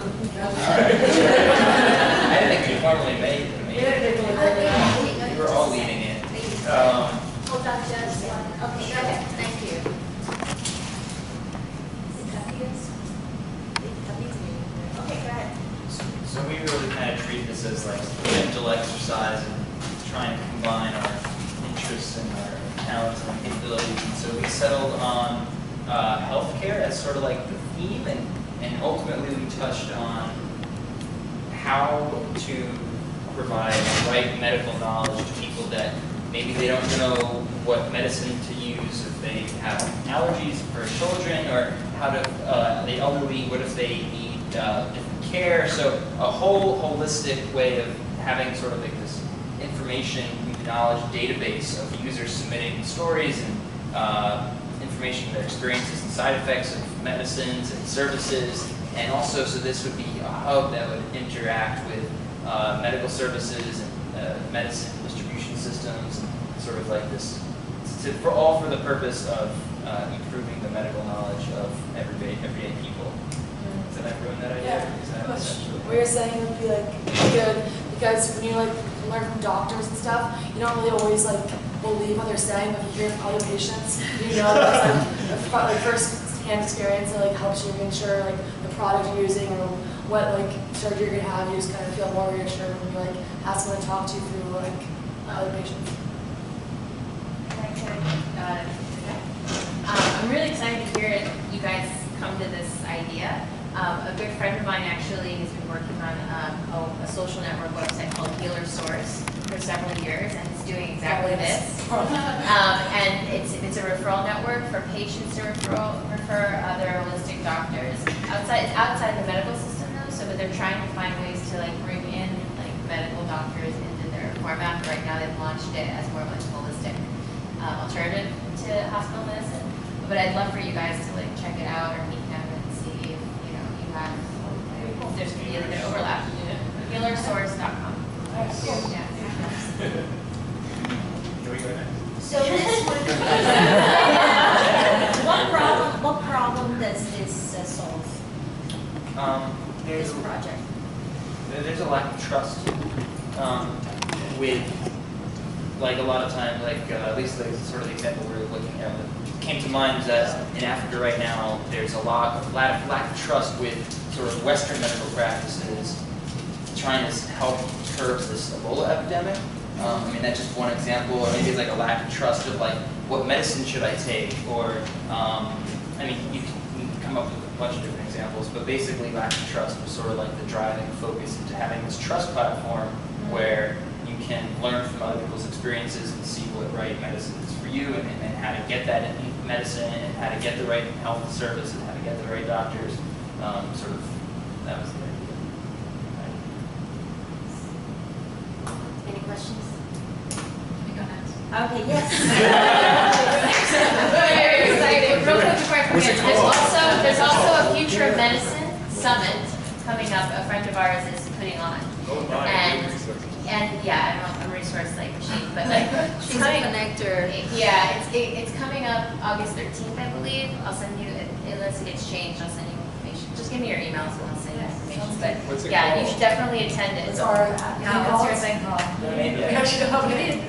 I didn't think you formally made the meeting. You were all leading it. Hold on just one. Okay, go ahead. Thank you. Okay, go ahead. So we really kind of treat this as like mental exercise and trying to combine our interests and our talents and our capabilities. And so we settled on healthcare as sort of like the theme, and ultimately we touched on how to provide the right medical knowledge to people that maybe they don't know what medicine to use if they have allergies for children, or how to, the elderly, what if they need different care. So a whole holistic way of having sort of like this information, knowledge database of users submitting stories and information, their experiences and side effects of medicines and services. And also, so this would be a hub that would interact with medical services and medicine distribution systems, and sort of like this, all for the purpose of improving the medical knowledge of everyday people. Did I ruin that idea? Yeah. Is that essentially? What you're saying would be like good, because when you like learn from doctors and stuff, you don't really always like believe what they're saying, but if you hear from other patients, you know it's like first-hand experience that like helps you make sure like the product you're using or what like surgery you're gonna have, you just kind of feel more reassured when you like have someone to talk to through like other patients. I'm really excited to hear you guys come to this idea. A good friend of mine actually has been working on a social network website called Healer Source for several years, and it's doing exactly this. And it's a referral network for patients to refer other holistic doctors. It's outside the medical system though, so but they're trying to find ways to like bring in like medical doctors into their format. But right now they've launched it as more of like a holistic alternative to hospital medicine. But I'd love for you guys to like check it out or meet them and see if you have if there's any other overlap. Healersource.com. Yeah. Can we go next? So this would be what problem does this solve? There's This project. There's a lack of trust with, like a lot of times, like at least like sort of the example we were looking at, what came to mind is that in Africa right now, there's a lack of trust with sort of Western medical practices trying to help curb this Ebola epidemic. I mean, that's just one example, or maybe like a lack of trust of like, what medicine should I take, or, I mean, you can come up with a bunch of different examples, but basically lack of trust was sort of like the driving focus into having this trust platform where you can learn from other people's experiences and see what right medicine is for you, and how to get that in medicine, and how to get the right health service, and how to get the right doctors. Sort of, that was the idea. Any questions? Can we go next? Okay, yes. Very exciting. Real quick before I forget, there's also a Future of Medicine Summit coming up. A friend of ours is putting on. And yeah, I'm a resource like machine, but like She's a connector. Yeah, it's coming up August 13th, I believe. I'll send you, unless it gets changed, I'll send you information. Just give me your emails and I'll send you information. But What's it yeah, called? you should definitely attend it. It's our What's your thing called? Maybe We actually don't have any.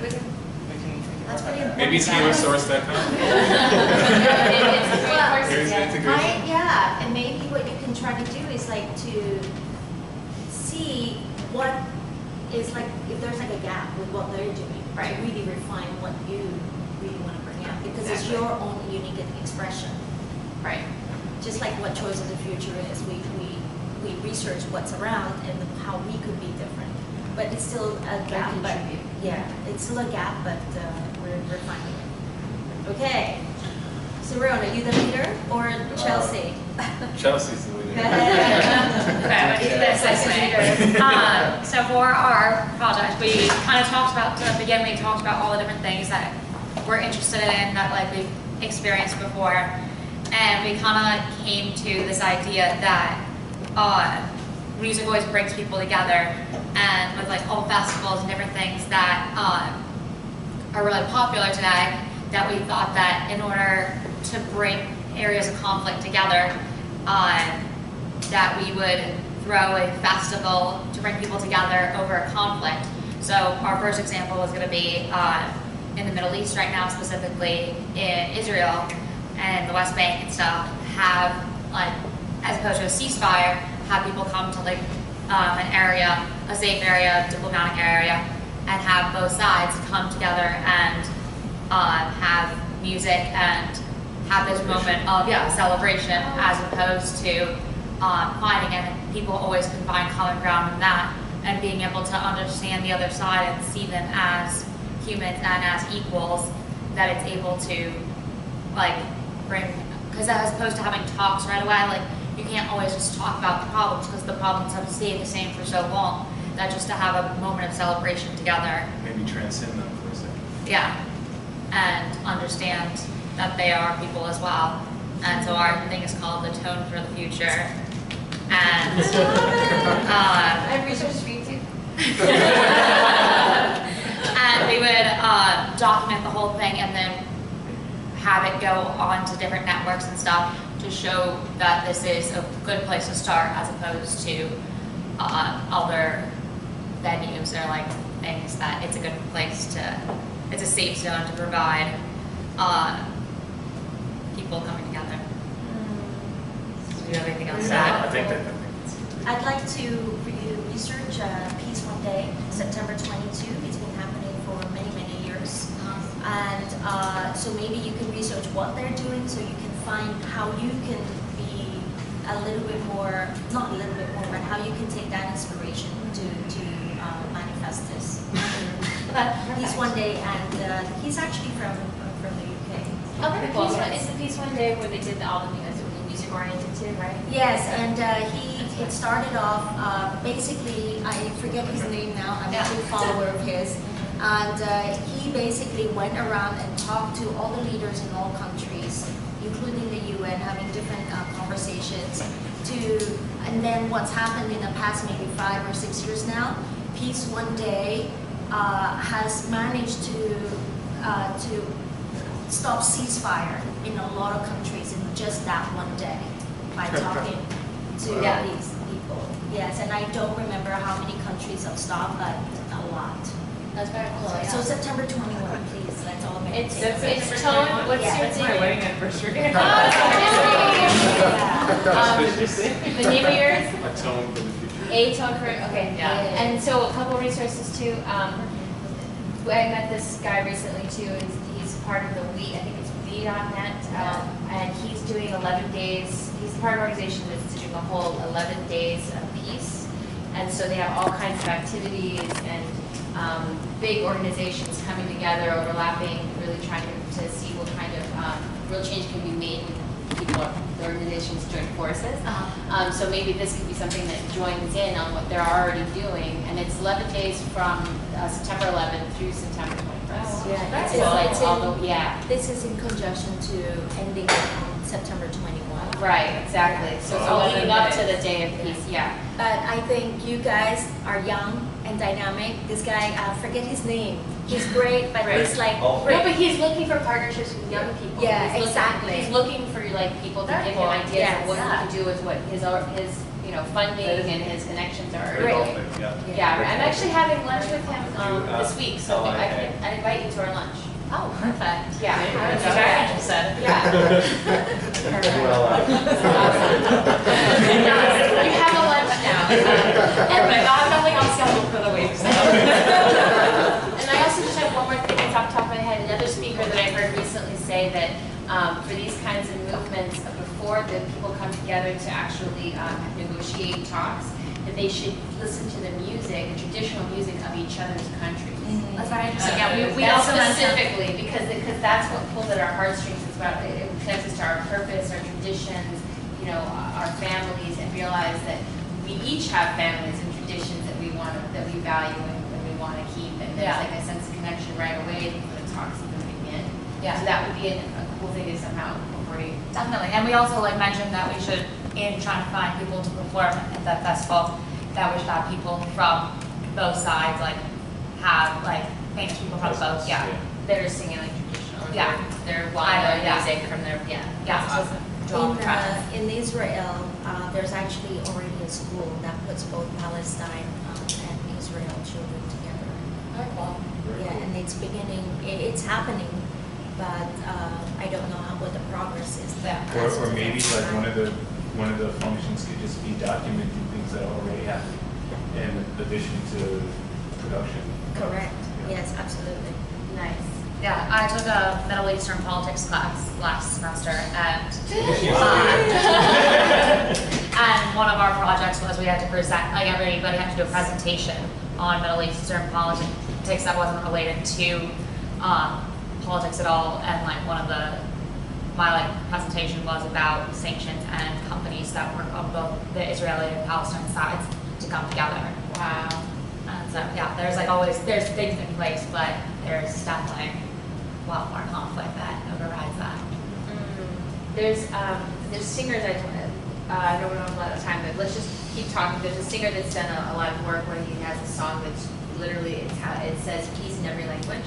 That's pretty important. Maybe it's healersource.com. It's a great course. There's Yeah. integration. Yeah, and maybe what you can try to do is like to see what is like, if there's like a gap with what they're doing, right? Really refine what you really want to bring out, because it's Exactly. your own unique expression. Right. Just like what Choice of the Future is, we research what's around and how we could be different. But it's still a gap, but contribute. yeah, it's still a gap, but we're finding it. Okay. So Rowan, are you the leader or Chelsea? Chelsea's the leader. So for our project, we kind of talked about, to begin, we talked about all the different things that we're interested in, that like we've experienced before. And we kind of came to this idea that music always brings people together, and with like all festivals and different things that are really popular today, that we thought that in order to bring areas of conflict together, that we would throw a festival to bring people together over a conflict. So our first example is going to be in the Middle East right now, specifically in Israel and the West Bank and stuff, have like, as opposed to a ceasefire, have people come to like an area, a safe area, diplomatic area, and have both sides come together and have music and have this moment of celebration, as opposed to fighting. And people always can find common ground in that, and being able to understand the other side and see them as humans and as equals, that it's able to like bring, because as opposed to having talks right away, like you can't always just talk about the problems because the problems have stayed the same for so long, that just to have a moment of celebration together, Maybe transcend them for a second. yeah, and understand that they are people as well. And so our thing is called the Tone for the Future. And I researched for you too. and we would document the whole thing and then have it go on to different networks and stuff to show that this is a good place to start, as opposed to other venues or like things that it's a good place to, it's a safe zone to provide people coming together. Do you have anything else to add? I think that's. I'd like to research Peace One Day, September 22. It's been happening for many, many years. And so maybe you can research what they're doing so you can find how you can be a little bit more, not a little bit more, but how you can take that inspiration to manifest this. Peace One Day, and he's actually from the UK. Oh, very cool. Yes. It's the Peace One Day where they did all the music oriented too, right? Yes, and it started off, basically, I forget his name now, I'm a big follower of his, and he basically went around and talked to all the leaders in all countries, including the UN, having different conversations, and then what's happened in the past maybe 5 or 6 years now, Peace One Day has managed to stop ceasefire in a lot of countries in just that one day by talking to these people. Yes, and I don't remember how many countries have stopped, but a lot. That's very cool. So September 21, please, let's all meditate. It's Tone. What's Yeah, your that's name? wedding anniversary. The name of yours? A tone for the future. A Tone for, okay. Yeah. And so a couple resources too. I met this guy recently too. He's part of the We, I think it's We.net, and he's doing 11 days. He's part of an organization that's doing a whole 11 days of peace. And so they have all kinds of activities and big organizations coming together, overlapping, really trying to see what kind of real change can be made when people, the organizations join forces. So maybe this could be something that joins in on what they're already doing. And it's 11 days from September 11th through September 21st. Yeah, That's it's like like all the, yeah. This is in conjunction to ending on September 21. Right, exactly. So it's all leading up to the day of peace, yeah. But I think you guys are young and dynamic. This guy, I forget his name. He's great, but Right. he's like, Oh. No, but he's looking for partnerships with young people. Yeah, He's looking- exactly. He's looking for like people to Very give cool. him ideas Yes. of what he can do with what his funding and his connections are. Very Great. open, yeah. Yeah, I'm actually having lunch with him this week, so oh, I invite you to our lunch. oh, perfect. Yeah. Very interested. Yeah. Well, You have a lunch now. Anyway, I have nothing else scheduled for the week, so. And I also just have one more thing off the top of my head. Another speaker that I heard recently say that for these kinds of movements, before the people come together to actually negotiate talks, that they should listen to the music, the traditional music of each other's countries. That's very interesting. Yeah, we That's also mentioned. specifically because that's what pulls at our heartstrings. It's about it connects us to our purpose, our traditions, our families, and realize that we each have families and traditions that we value and we want to keep. And there's Yeah. like a sense of connection right away before the talks even begin. Yeah. So that would be a cool thing to somehow incorporate. Definitely, and we also mentioned that we should, in trying to find people to perform at that festival, that we should have people from both sides, have famous people from both, yeah. They're singing like traditional. Yeah. They're Either, wild yeah. music from their Yeah, Awesome. job trust. In Israel, there's actually already a school that puts both Palestine and Israel children together. Very well. Yeah, and it's beginning, it's happening, but I don't know what the progress is. Yeah. Or maybe like one of the functions could just be documenting things that are already happening in addition to production. Correct, yes, absolutely. Nice. Yeah, I took a Middle Eastern politics class last semester, and and one of our projects was we had to present, like everybody had to do a presentation on Middle Eastern politics that wasn't related to politics at all, and like my presentation was about sanctions and companies that work on both the Israeli and Palestine sides to come together. Wow. And so yeah, there's things in place, but there's definitely a lot more conflict that overrides that. There's singers I know we don't have a lot of time, but let's just keep talking. There's a singer that's done a lot of work where he has a song that's literally it says peace in every language,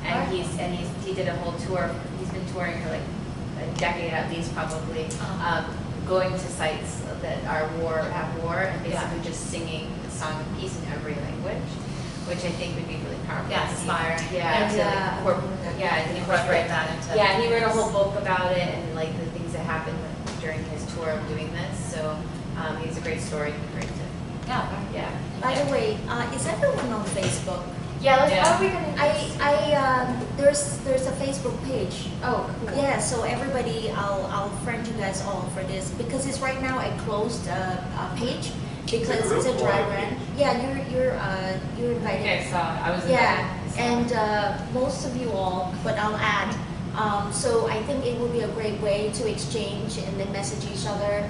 and he did a whole tour. He's been touring for like a decade at least, probably, going to sites that have war, and basically just singing the song of peace in every language, which I think would be really powerful. Yeah, inspiring. Yeah, And, to incorporate that into. Yeah, and he wrote a whole book about it and like the things that happened during his tour of doing this. So he's a great story. Great to, yeah. By the way, is everyone on Facebook? Yeah. Yeah. How are we gonna? There's a Facebook page. Oh, cool. Yeah, so everybody, I'll friend you guys all for this because it's right now a closed page because it's a dry run. Yeah, you're invited. Okay, so I was. Yeah, and most of you all, but I'll add. So I think it will be a great way to exchange and then message each other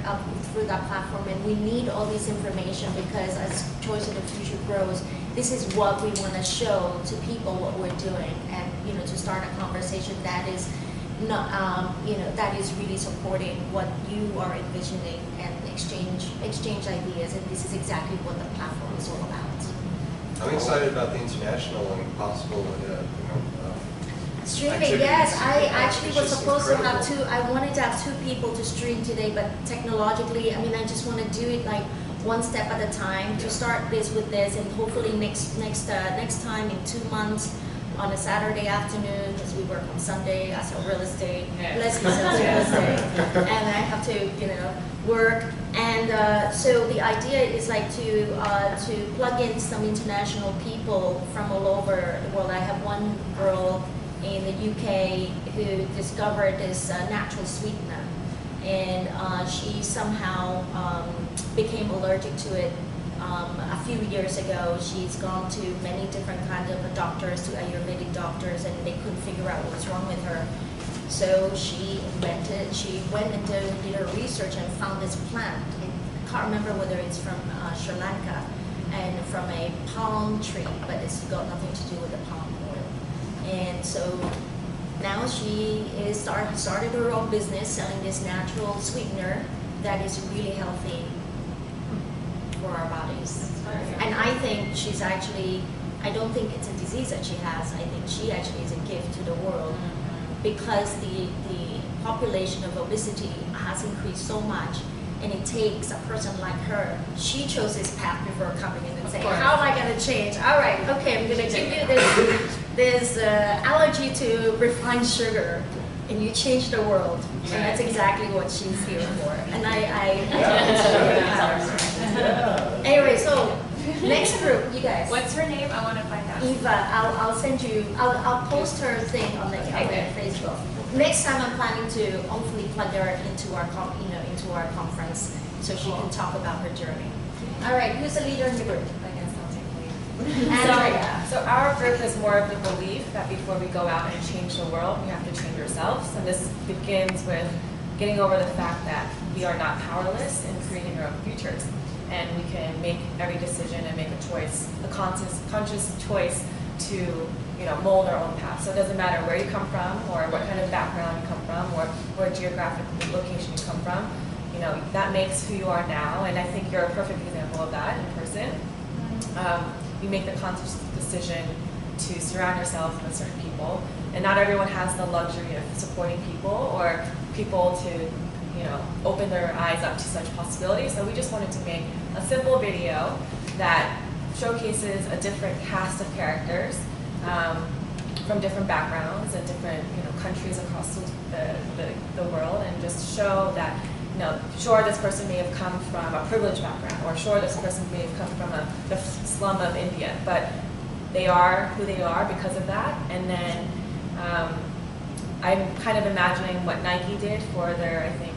through that platform. And we need all this information because as Choice of the Future grows, this is what we want to show to people what we're doing, and to start a conversation that is not, that is really supporting what you are envisioning and exchange ideas. And this is exactly what the platform is all about. I'm excited about the international and possible, Streaming, activities. yes. I actually It's was just supposed to have incredible. I wanted to have 2 people to stream today, but technologically, I just want to do it like one step at a time to start this with this, and hopefully next time in 2 months on a Saturday afternoon, because we work on Sunday as a real estate, Leslie's a real estate, and I have to work. And so the idea is like to plug in some international people from all over the world. I have one girl in the UK who discovered this natural sweetener, and she somehow became allergic to it a few years ago. She's gone to many different kinds of doctors, to Ayurvedic doctors, and they couldn't figure out what was wrong with her. So she went and did her research and found this plant. I can't remember whether it's from Sri Lanka and from a palm tree, but it's got nothing to do with the palm oil. And so now she is started her own business selling this natural sweetener that is really healthy for our bodies. And I think she's actually, I don't think it's a disease that she has. I think she actually is a gift to the world because the population of obesity has increased so much, and it takes a person like her. She chose this path before coming in and saying, how am I going to change? All right, okay, I'm going to give you this allergy to refined sugar, and you change the world. And that's exactly what she's here for. And I think it's really powerful. Anyway, so next group, you guys. What's her name? I want to find out. Eva, I'll send you, I'll post her thing on the Facebook. Next time I'm planning to hopefully plug her into our conference so she can talk about her journey. All right, who's the leader in the group? I guess I'll take lead. Andrea. So our group is more of the belief that before we go out and change the world, we have to change ourselves. And this begins with getting over the fact that we are not powerless in creating our own futures. And we can make every decision and make a choice, a conscious choice to mold our own path. So it doesn't matter where you come from or what kind of background you come from or what geographic location you come from. That makes who you are now. And I think you're a perfect example of that in person. You make the conscious decision to surround yourself with certain people, and not everyone has the luxury of supporting people or people to open their eyes up to such possibilities. So we just wanted to make a simple video that showcases a different cast of characters from different backgrounds and different countries across the world, and just show that sure, this person may have come from a privileged background, or sure, this person may have come from the slum of India, but they are who they are because of that. And then I'm kind of imagining what Nike did for their, I think,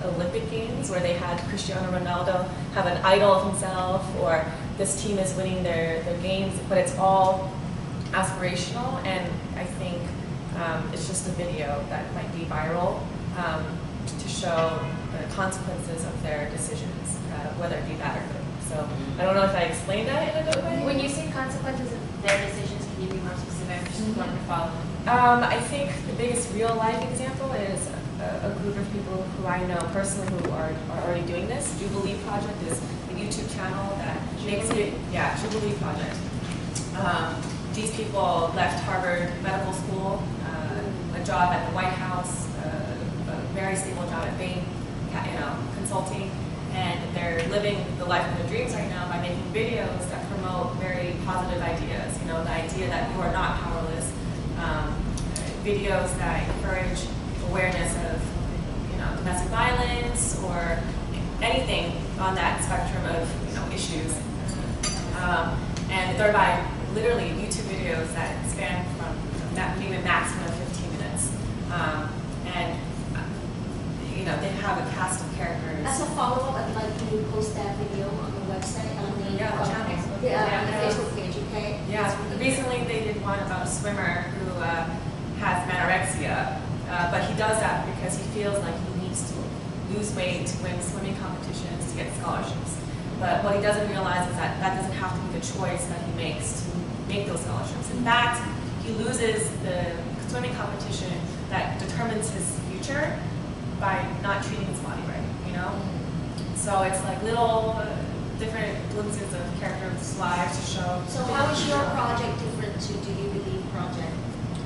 Olympic Games, where they had Cristiano Ronaldo have an idol of himself, or this team is winning their games, but it's all aspirational, and I think it's just a video that might be viral to show the consequences of their decisions, whether it be bad or good. So I don't know if I explained that in a good way. When you say consequences of their decisions, can you be more specific? Just want to follow. I think the biggest real life example is a group of people who I know personally who are already doing this. Jubilee Project is a YouTube channel that makes it, Jubilee Project. These people left Harvard Medical School, a job at the White House, a very stable job at Bain, consulting, and they're living the life of their dreams right now by making videos that promote very positive ideas. The idea that you are not powerless, videos that encourage awareness of domestic violence or anything on that spectrum of issues, and thereby literally YouTube videos that span from maybe a maximum of 15 minutes, and they have a cast of characters. As a follow-up, I'd like you to post that video on the website, on the the channel. on the Facebook page, okay? Yeah, recently they did one about a swimmer who has anorexia, but he does that because he feels like he needs to lose weight to win swimming competitions to get scholarships. But what he doesn't realize is that that doesn't have to be the choice that he makes to make those scholarships. In fact, he loses the swimming competition that determines his future by not treating his body right, So it's like little different glimpses of characters' lives to show. So how is your project different to Do You Believe project?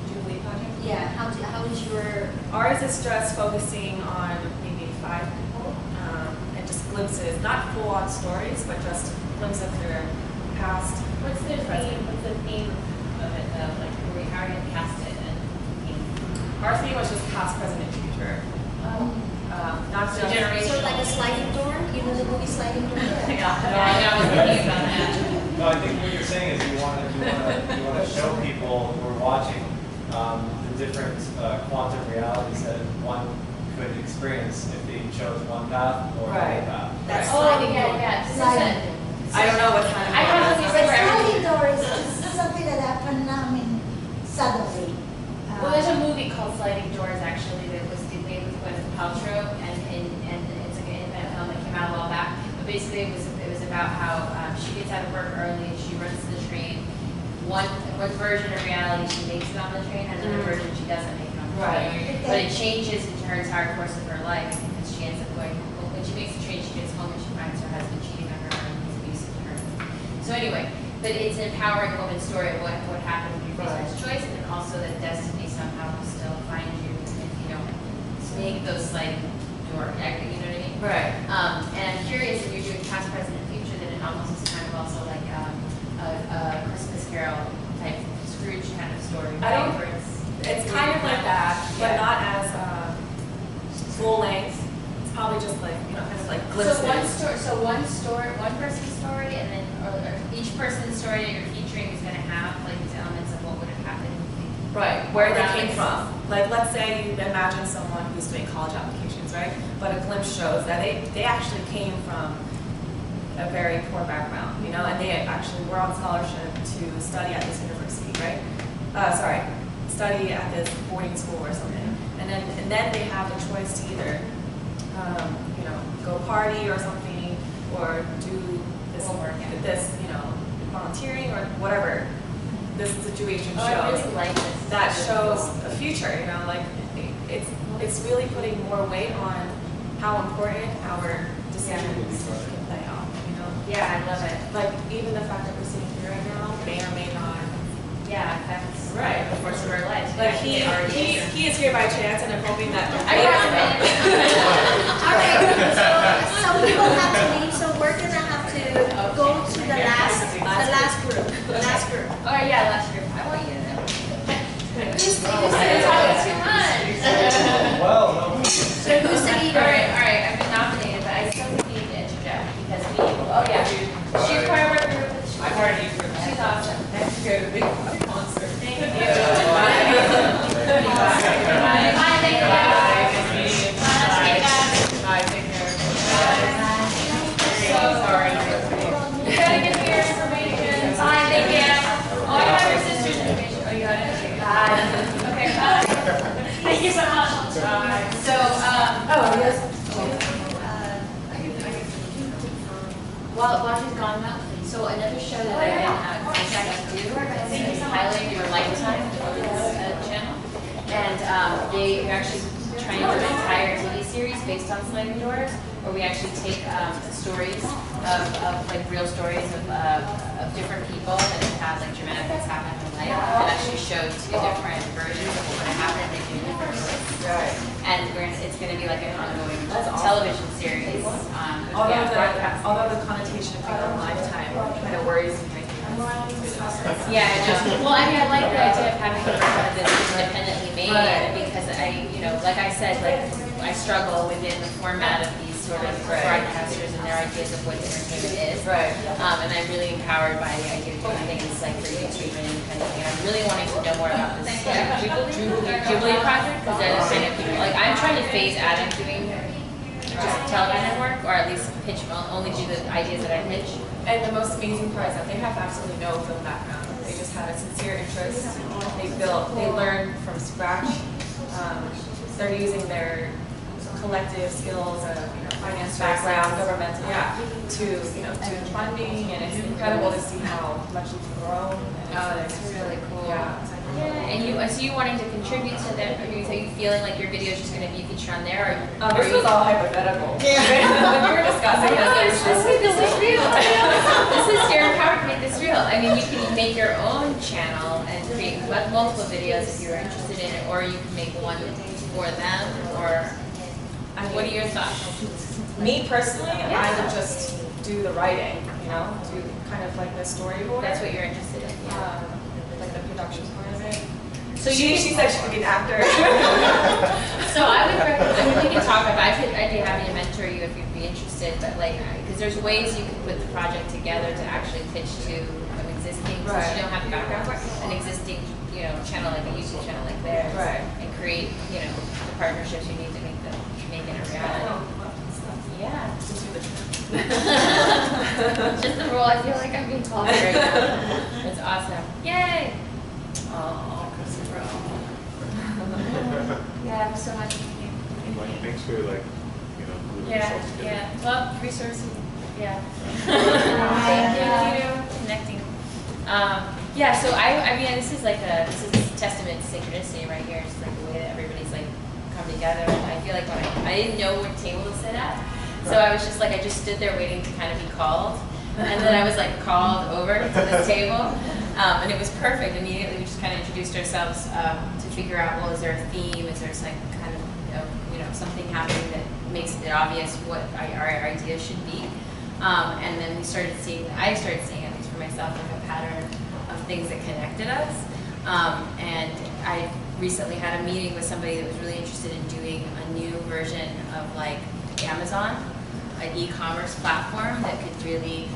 Jubilee Project? Yeah, how is your, Ours is just focusing on maybe 5 people, and just glimpses, not full-on stories, but just glimpses of their past. What's the theme? What's the theme of it though? Like, how are you gonna cast it? And Our theme was just past, present, and future. Not So just generation. so like a sliding door? You know the movie Sliding Door? I was thinking about that. No, I think what you're saying is you want to show people who are watching the different quantum realities that one could experience if they chose one path or Right. another path. That's Oh, sliding yeah, door. yeah. This is Sliding it. door. I don't know what kind of. I have something The sliding door is just something that happened, suddenly. Well, there's a movie called Sliding Doors actually that was made with Gwyneth Paltrow, and it's like an independent film that came out a while back. But basically, it was about how she gets out of work early and she runs to the train. One version of reality she makes it on the train, and another version she doesn't make it on the train. Right. But it changes into her entire course of her life because she ends up going. Well, when she makes the train, she gets home and she finds her husband cheating on her and he's abusive to her. So anyway, but it's an empowering woman's story of what happens when you face this choice, and then also that destiny somehow will still find you if you don't make those sliding door. You know what I mean? Right. And I'm curious if you're doing past, present, and future, then it almost is kind of also like a Christmas Carol type Scrooge kind of story. I don't- Where It's kind of like that, but Yeah. not as full length. It's probably just like kind of like glimpses. So one person's story, and then or each person's story that you're featuring is going to have like these elements of what would have happened. Right, where they Around came it. from. Like, let's say you imagine someone who's doing college applications, right? But a glimpse shows that they actually came from a very poor background, and they actually were on scholarship to study at this university, right? Study at this boarding school or something. And then they have the choice to either, go party or something, or do this Homework, yeah. volunteering or whatever this situation Oh, I shows. really like this. That shows a future, like it's really putting more weight on how important our decisions can play out, Yeah, I love it. Like even the fact that we're sitting here right now may or may not yeah, that's Right. the course of our lives. Like I think it already is. he is here by chance, and I'm hoping that. I recommend it. All right, so people have to leave, so we're gonna have to go to the last group. Oh, yeah, last group. I want you to know. Who's the You're talking too much. Well, no. So who's the leader? All right, I've been nominated, but I still need to interject because we, oh yeah, she's part of our group. I've already approved that. She's awesome. Next to go to the big concert. Thank you. Bye. Bye, thank you. Bye, take care. So sorry. You gotta give me your information. Bye, thank you. Oh, I have your sister's information. Oh, you got it? Bye. Okay, bye. Thank you so much. Bye. So, Oh, yes. while she's gone now, so another show that I've been contracted to do is Highlight Your Lifetime channel. And they are actually trying to do an entire TV series based on sliding doors, where we actually take stories of like real stories of different people that have had like dramatic things happen in life, and actually show two different versions of what would have happened if they do different stories. Right. And it's going to be like an ongoing television series. Although the connotation of being a lifetime kind of worries me. Yeah, I know. Well, I mean, I like the idea of having this independently made because like I said, like I struggle within the format of these sort of broadcasters and their ideas of what entertainment is. Right. And I'm really empowered by the idea of doing things like for YouTube and independently. I'm really wanting to know more about this Jubilee project because they're the kind of people, like I'm trying to phase out of doing just television work, or at least only do the ideas that I pitch. And the most amazing part is that they have absolutely no film background. They just have a sincere interest. They learn from scratch. They're using their collective skills of finance background, governmental, to funding, and it's incredible to see how much it's grown. Oh, that's really cool. Yeah. And so you wanting to contribute to that? Are you feeling like your video is just going to be featured on there? Or This was all hypothetical. Yeah. When we were discussing this this, is real. This is your power to make this real. I mean, you can make your own channel and create multiple videos if you're interested in it, or you can make one for them. Or what are your thoughts? me personally, I would just do the writing, do kind of like the storyboard. That's what you're interested in. Yeah. Like the production part of it. So She said she could be an actor. So I would recommend, we can talk about, I'd be happy to mentor you if you'd be interested, but like, because there's ways you can put the project together to actually pitch to an existing, since you don't have a background for it, an existing, channel like a YouTube channel like theirs. Right. And create, the partnerships you need to make it a reality. Yeah. Just the role, I feel like I'm being called right now. It's awesome. Yay! Oh, Christopher. Yeah, so much. Thanks for gluing Yeah, yourself together. yeah. Well, resources. Yeah. Thank you. Connecting. Yeah. So I mean, this is a testament to synchronicity right here. It's like the way that everybody's like come together. I feel like when I didn't know what table to sit at, so I was just like I just stood there waiting to kind of be called, and then I was like called over to this table, and it was perfect. Immediately, we just kind of introduced ourselves to figure out, well, is there a theme? Is there like kind of something happening that makes it obvious what our idea should be? And then I started seeing, at least for myself, like a pattern of things that connected us. And I recently had a meeting with somebody that was really interested in doing a new version of like Amazon, an e-commerce platform that could really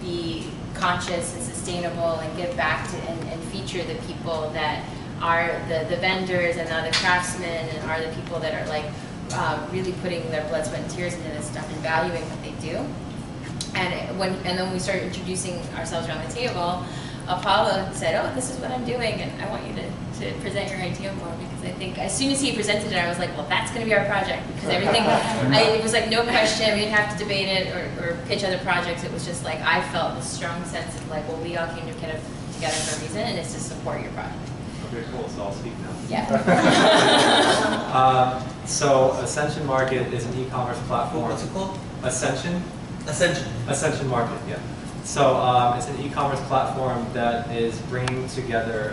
be conscious and sustainable and give back to and feature the people that are the vendors and are the craftsmen and are the people that are like really putting their blood, sweat, and tears into this stuff and valuing what they do. And then we started introducing ourselves around the table. Apollo said, "Oh, this is what I'm doing, and I want you to present your idea more," because I think as soon as he presented it, I was like, "Well, that's going to be our project," because everything, it was like no question. We didn't have to debate it or pitch other projects. It was just like I felt this strong sense of like, well, we all came together for a reason, and it's to support your project. Okay, cool. So I'll speak now. Yeah. So Ascension Market is an e-commerce platform. What's it called? Ascension Ascension. Market, yeah. So it's an e-commerce platform that is bringing together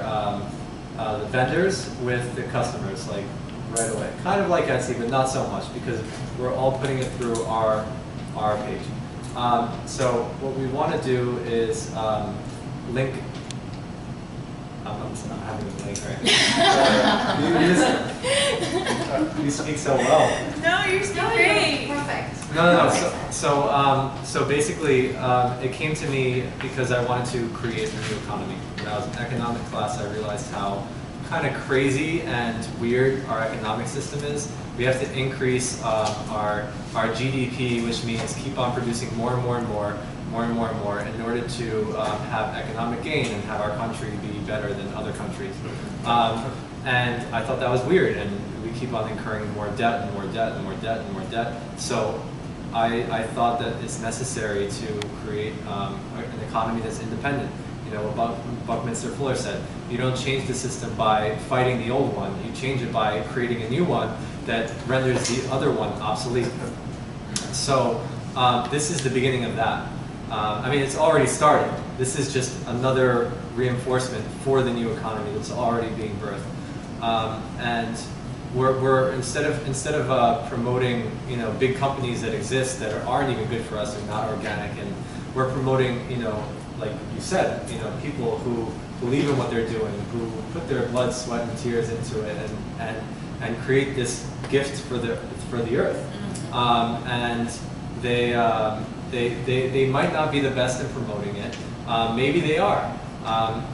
the vendors with the customers, like right away. Kind of like Etsy, but not so much because we're all putting it through our page. So what we want to do is link. I'm just not having a link right now. You speak so well. No, you're still great. Perfect. No. So basically, it came to me because I wanted to create a new economy. When I was in economic class, I realized how kind of crazy and weird our economic system is. We have to increase our GDP, which means keep on producing more and more and more in order to have economic gain and have our country be better than other countries. And I thought that was weird, and we keep on incurring more debt and more debt and more debt and more debt. So I thought that it's necessary to create an economy that's independent. You know, what Buckminster Fuller said, you don't change the system by fighting the old one, you change it by creating a new one that renders the other one obsolete. So this is the beginning of that. I mean, it's already started. This is just another reinforcement for the new economy that's already being birthed. And we're instead of promoting, you know, big companies that exist that aren't even good for us and not organic, and we're promoting, you know, like you said, you know, people who believe in what they're doing, who put their blood, sweat, and tears into it, and create this gift for the earth. And they might not be the best in promoting it. Maybe they are.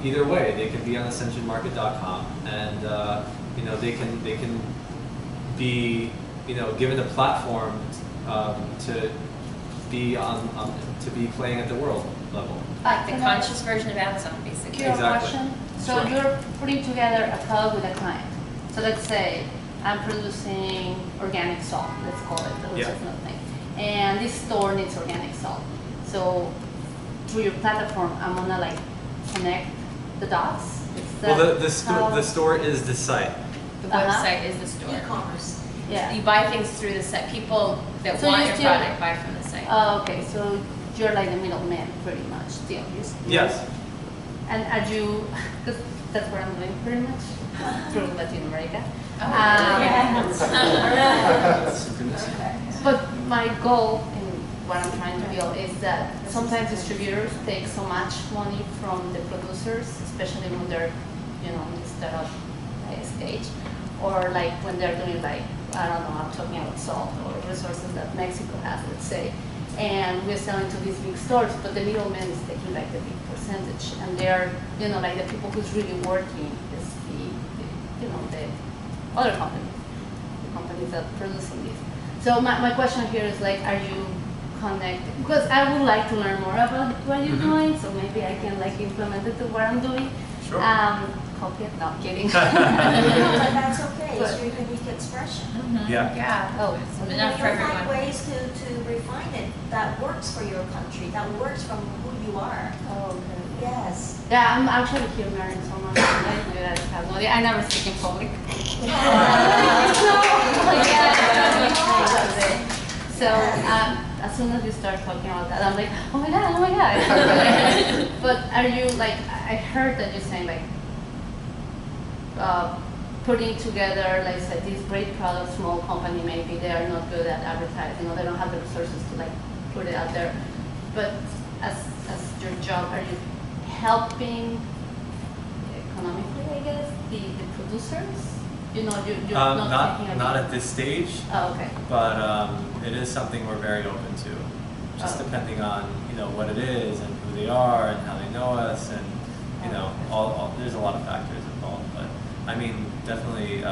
Either way, they can be on ascensionmarket.com, and you know, they can be, you know, given a platform to be playing at the world level. Like the conscious version of Amazon, basically. Your Exactly. question. So Sure. you're putting together a product with a client. So let's say I'm producing organic salt, let's call it, which Yeah. is nothing. And this store needs organic salt. So through your platform, I'm gonna like connect the dots. Is Well, that the how- store is the site. The website is the store. E-commerce. Yeah. You buy things through the site. People that So want you your still- product buy from the site. Oh, okay. So you're like the middleman, pretty much. Still. Yes. And are you? Because that's what I'm doing pretty much through Latin America. But my goal and what I'm trying to build is that sometimes distributors take so much money from the producers, especially when they're, you know, in the startup stage, or like when they're doing like, I don't know, I'm talking about salt or resources that Mexico has, let's say, and we're selling to these big stores, but the middleman is taking like the big percentage, and they're, you know, like the people who's really working is the you know, the other companies, the companies that are producing this. So my question here is like, are you connected? Because I would like to learn more about what you're doing, so maybe I can like implement it to what I'm doing. Sure. Copy it, no, I'm kidding. No, but that's okay, it's your unique expression. Yeah. Yeah. Oh, But You not for find everyone. ways to refine it that works for your country, that works from who you are. oh, okay. Yes. Yeah, I'm actually here learning so much. I guys have no idea. I never speak in public. So as soon as you start talking about that, I'm like, oh my god. But are you like? I heard that you're saying like putting together, like say, these great products, small company maybe they are not good at advertising, or they don't have the resources to like put it out there. But as your job, are you helping economically, I guess, the producers? You know, you're not taking a Not at this stage, Oh, okay. but it is something we're very open to. Just Oh. depending on, you know, what it is and who they are and how they know us, and you know, all there's a lot of factors involved. But I mean, definitely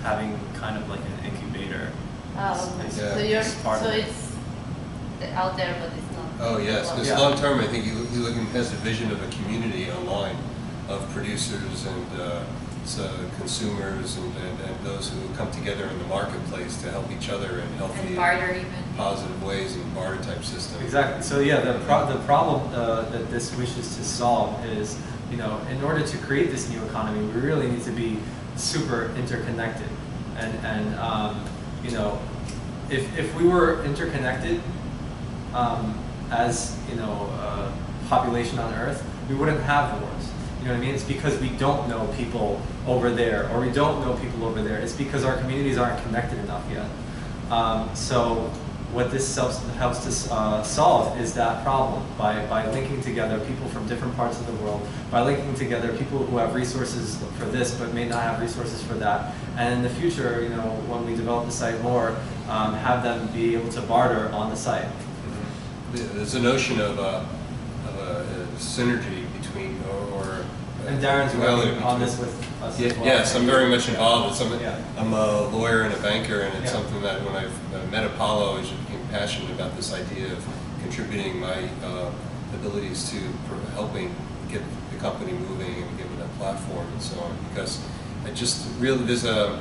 having kind of like an incubator. Oh, okay. is- So is you're part so of it. it's out there, but it's not. Oh, yes, because Yeah. long term, I think he has a vision of a community online of producers and so consumers and those who come together in the marketplace to help each other in healthy, And barter even. positive ways and barter type system. Exactly. So yeah, the problem that this wishes to solve is, you know, in order to create this new economy, we really need to be super interconnected, and you know, if we were interconnected, as population on Earth, we wouldn't have wars. You know what I mean? It's because we don't know people over there, or we don't know people over there. It's because our communities aren't connected enough yet. So what this helps to solve is that problem by linking together people from different parts of the world, by linking together people who have resources for this but may not have resources for that. And in the future, when we develop the site more, have them be able to barter on the site. There's a notion of a synergy between, and Darren's working on this with us as well. Yes, I'm very much involved. Yeah. I'm a lawyer and a banker, and it's Yeah. something that when I met Apollo, I just became passionate about this idea of contributing my abilities to helping get the company moving and give it a platform and so on. Because I just really, there's a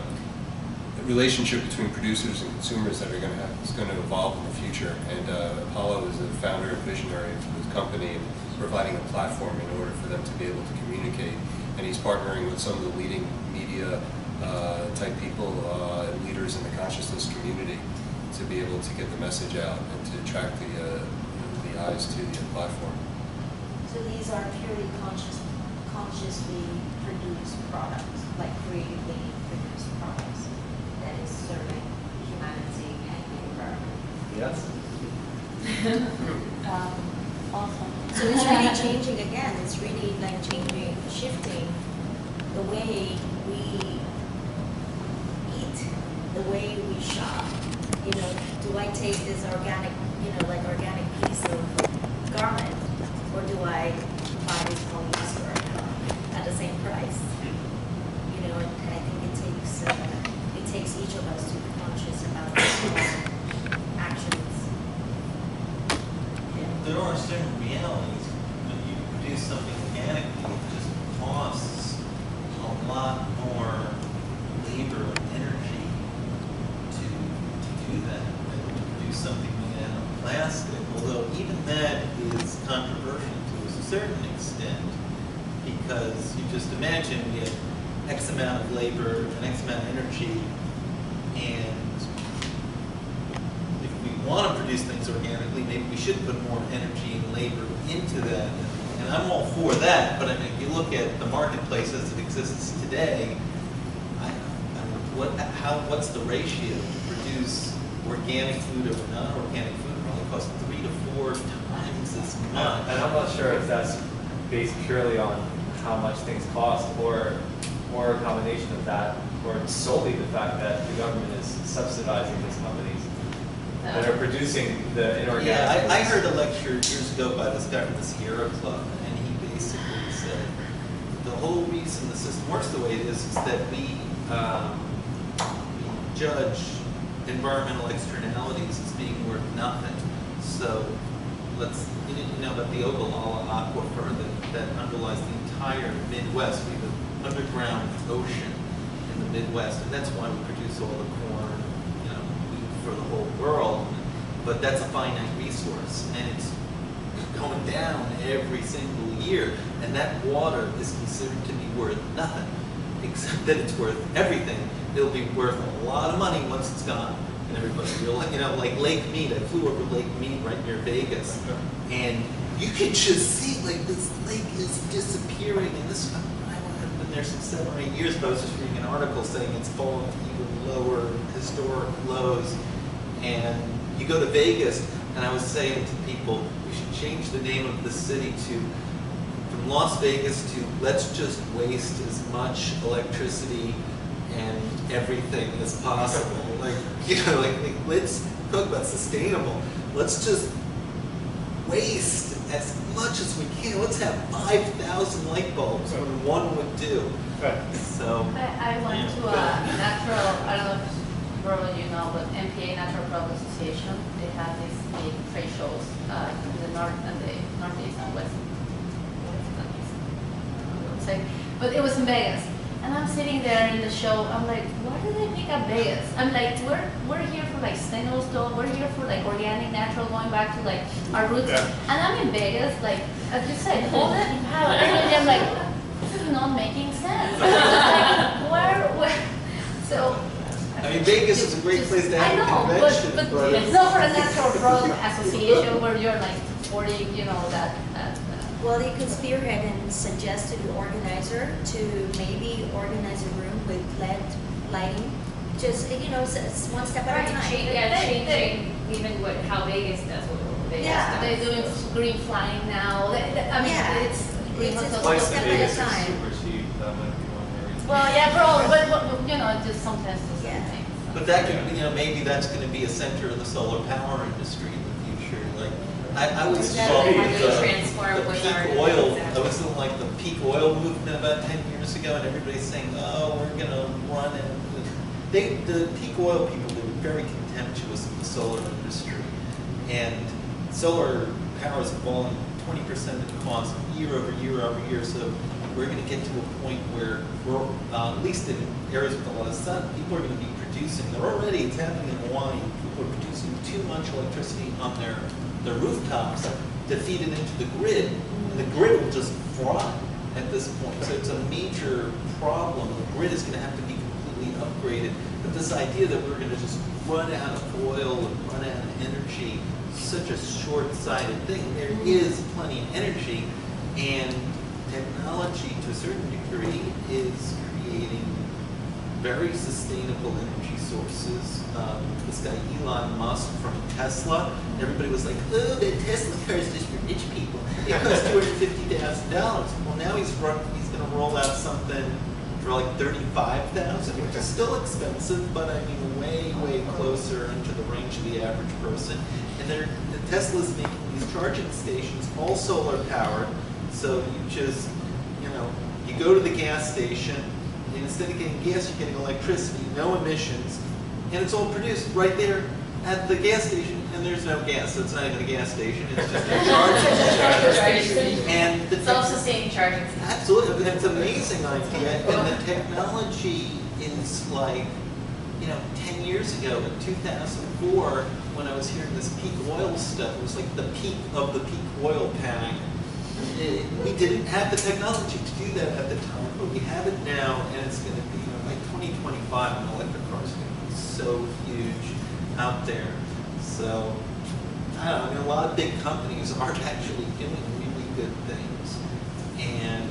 relationship between producers and consumers that is going to evolve in the future. And Apollo is the founder and visionary of this company, and providing a platform in order for them to be able to communicate. And he's partnering with some of the leading media type people and leaders in the consciousnly community to be able to get the message out and to attract the eyes to the platform. So these are purely consciously produced products, like creatively produced products that is serving humanity and the environment. Yes. Awesome. So it's really changing again. It's really like changing, shifting the way we eat, the way we shop. Do I take this organic, organic piece of garment, or do I buy this polyester at the same price? And I think it takes each of us to be conscious about our actions. There are certain realities when you produce something organically, it just costs a lot more labor and energy to do that than to produce something made out of plastic. Although even that is controversial to a certain extent, because you just imagine we have X amount of labor and X amount of energy, and if we want to produce things organically, maybe we should put more energy and labor into that. And I'm all for that, but I mean, if you look at the marketplace as it exists today, what's the ratio to produce organic food over non-organic food? It probably costs 3 to 4 times as much. And I'm not sure if that's based purely on how much things cost, or a combination of that, or solely the fact that the government is subsidizing these companies that are producing the inorganic. Yeah, I heard a lecture years ago by this guy from the Sierra Club, and he basically said the whole reason the system works the way it is that we judge environmental externalities as being worth nothing. So you know about the Ogallala Aquifer that underlies the entire Midwest. We have an underground ocean in the Midwest, and that's why we produce all the corn, wheat for the whole world. But that's a finite resource, and it's going down every single year. And that water is considered to be worth nothing, except that it's worth everything. It'll be worth a lot of money once it's gone. And everybody, like Lake Mead. I flew over Lake Mead right near Vegas, and you could just see this lake is disappearing. And this, I haven't been there since 7 or 8 years, but I was just reading an article saying it's fallen to even lower historic lows. And you go to Vegas, and I was saying to people, we should change the name of the city from Las Vegas to let's just waste as much electricity and everything as possible. Let's talk about sustainable. Let's just waste as much as we can. Let's have 5,000 light bulbs when one would do. So I went to a natural, I don't know if probably you know, but NPA, Natural Product Association, they have these big trade shows in the north and the northeast and west. But it was in Vegas. And I'm sitting there in the show, I'm like, why do they pick up Vegas? I'm like, we're here for stainless steel, we're here for organic, natural, going back to our roots. Yeah. And I'm in Vegas, as you said, hold it, power. And I'm like, this is not making sense. Where? So I mean, Vegas is a great place to have a convention, but but it's not for a natural growth association where you're like supporting, you know, that. Well, you could spearhead and suggest to the organizer to maybe organize a room with LED lighting. Just, you know, one step at a time. Changing even what, how Vegas does what Vegas Yeah. does. They're doing green flying now. I mean, Yeah. it's just Flights one to step at a Vegas is time. super cheap, that might be one area. well, yeah, but you know, just sometimes the same Yeah. thing. But that could, you know, maybe that's gonna be a center of the solar power industry in the future, like, I always That saw would the, have to transform the with peak our- oil, I exactly. was in like the peak oil movement about 10 years ago, and everybody's saying, oh, we're gonna run it. The peak oil people, they were very contemptuous of the solar industry, and solar power has fallen 20% in cost year over year over year, so we're going to get to a point where we're, at least in areas with a lot of sun, people are going to be producing, they're already, it's happening in Hawaii, people are producing too much electricity on their rooftops to feed it into the grid, and the grid will just fry at this point. So it's a major problem. The grid is going to have to be completely upgraded. But this idea that we're going to just run out of oil and run out of energy is such a short-sighted thing. There is plenty of energy, and technology to a certain degree is creating very sustainable energy sources. This guy Elon Musk from Tesla, everybody was like, oh, the Tesla car is just for rich people. It costs $250,000. Well, now he's going to roll out something for like $35,000, which is still expensive, but I mean way, way closer into the range of the average person. And the Tesla's making these charging stations all solar powered, so you just, you know, you go to the gas station, and instead of getting gas, you're getting electricity, no emissions, and it's all produced right there at the gas station, and there's no gas, so it's not even a gas station, it's just a charging station. And the Self-sustaining charging. absolutely, it's an amazing idea, and the technology is like, you know, 10 years ago in 2004, when I was hearing this peak oil stuff, it was like the peak of the peak oil panic. We didn't have the technology to do that at the time, but we have it now, and it's going to be, you know, by 2025, an electric car is going to be so huge out there. So, I don't know, I mean, a lot of big companies are actually doing really good things, and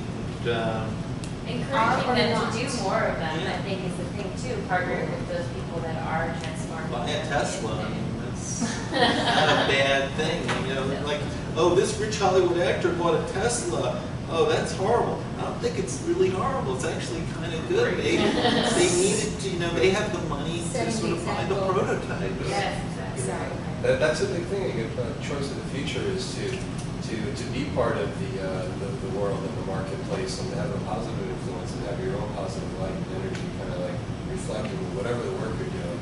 Encouraging them to do not. more of them, Yeah. I think, is the thing too. Partner with those people that are transforming. buy a them Tesla, I into- mean, that's not a bad thing, you know, like, oh, this rich Hollywood actor bought a Tesla, oh, that's horrible. I don't think it's really horrible, it's actually kind of good. They needed to, you know, they have the money to Setting sort of buy the example. prototype. Yes, exactly. That's a big thing. A choice of the future is to be part of the world and the marketplace, and to have a positive influence and have your own positive light and energy kind of like reflecting whatever the work you're doing.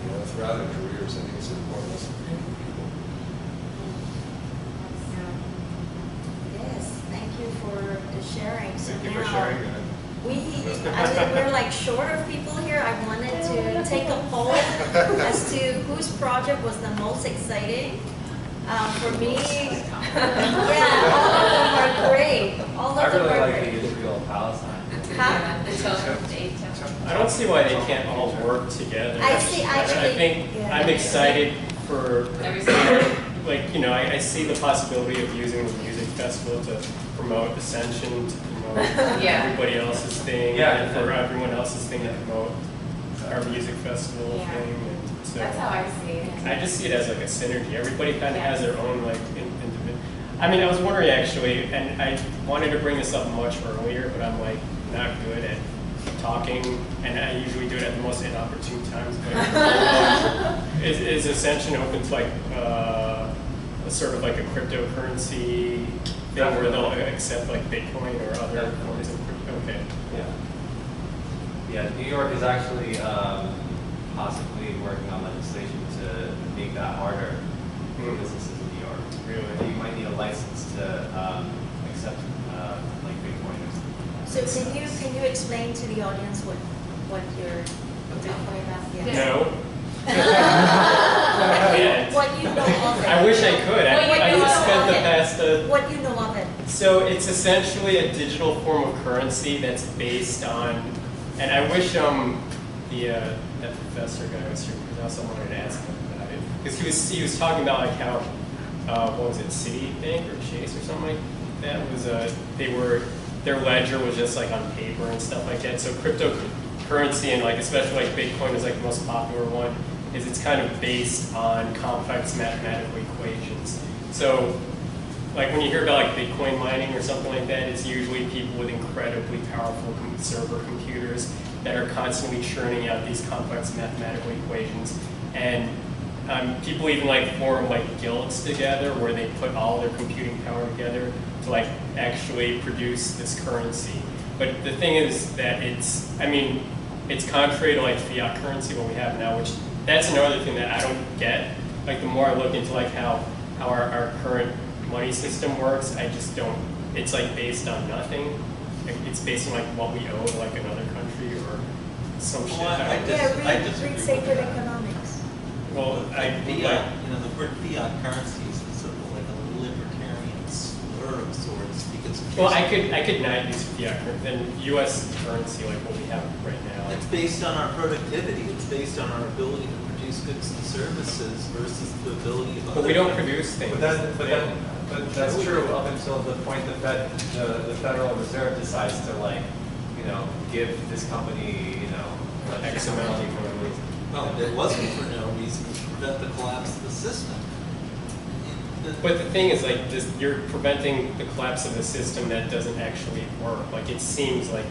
You know, throughout our careers, I think it's an important lesson for young people. Yes, thank you for the sharing. So Thank you for now, sharing that. we're like short of people here. I wanted to take a poll as to whose project was the most exciting. For me, yeah, all of them are great. All I of them really are like the great. Israel Palestine. Huh? The totem, Dave totem. I don't see why they can't all work together. I see, actually, I think yeah. I'm excited for, Every single- like, you know, I see the possibility of using the music festival to promote Ascension, to promote Yeah. everybody else's thing, Yeah. and for everyone else's thing to promote our music festival Yeah. thing. And so That's how I see it. I just see it as like a synergy. Everybody kind of has their own like individual. I mean, I was wondering actually, and I wanted to bring this up much earlier, but I'm like not good at talking, and I usually do it at the most inopportune times. But is Ascension open to like a sort of like a cryptocurrency thing where they'll accept like Bitcoin or other forms of crypto? Okay. Yeah, New York is actually possibly working on legislation to make that harder for businesses in New York. Really? You might need a license to accept like Bitcoin or something. So can you explain to the audience what you're talking about? Yes. No. What you know of it. I wish I could. I just spent the past. What you know of it. So it's essentially a digital form of currency that's based on, and I wish the that professor guy was here, because I also wanted to ask him about it. Because he was talking about like how, what was it, Citibank or Chase or something like that was, their ledger was just like on paper and stuff like that. So cryptocurrency and like, especially like Bitcoin is like the most popular one, is it's kind of based on complex mathematical equations. So like when you hear about like Bitcoin mining or something like that, it's usually people with incredibly powerful server computers that are constantly churning out these complex mathematical equations. And people even like form like guilds together where they put all their computing power together to like actually produce this currency. But the thing is that it's contrary to like fiat currency, what we have now, which that's another thing that I don't get. Like the more I look into like how our current money system works, I just don't, it's like based on nothing. It's based on like what we owe to like another country or some shit. Yeah, read Sacred Economics. Well, fiat, the word fiat currency is sort of like a libertarian slur of sorts because. Well, I could not use fiat currency, then U.S. currency like what we have right now. It's based on our productivity. It's based on our ability to produce goods and services versus the ability of. But we don't produce things. But that's true up until the point that the Federal Reserve decides to like, give this company, like X amount of money. Well, it wasn't for no reason to prevent the collapse of the system. But the thing is, like, you're preventing the collapse of the system that doesn't actually work. Like, it seems like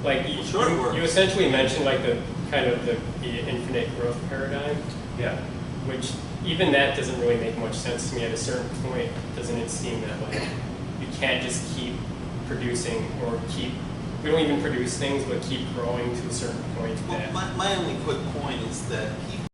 you essentially mentioned like the kind of the infinite growth paradigm. Yeah. Which even that doesn't really make much sense to me. At a certain point, doesn't it seem that like you can't just keep producing or we don't even produce things, but keep growing to a certain point. Well, my only quick point is that people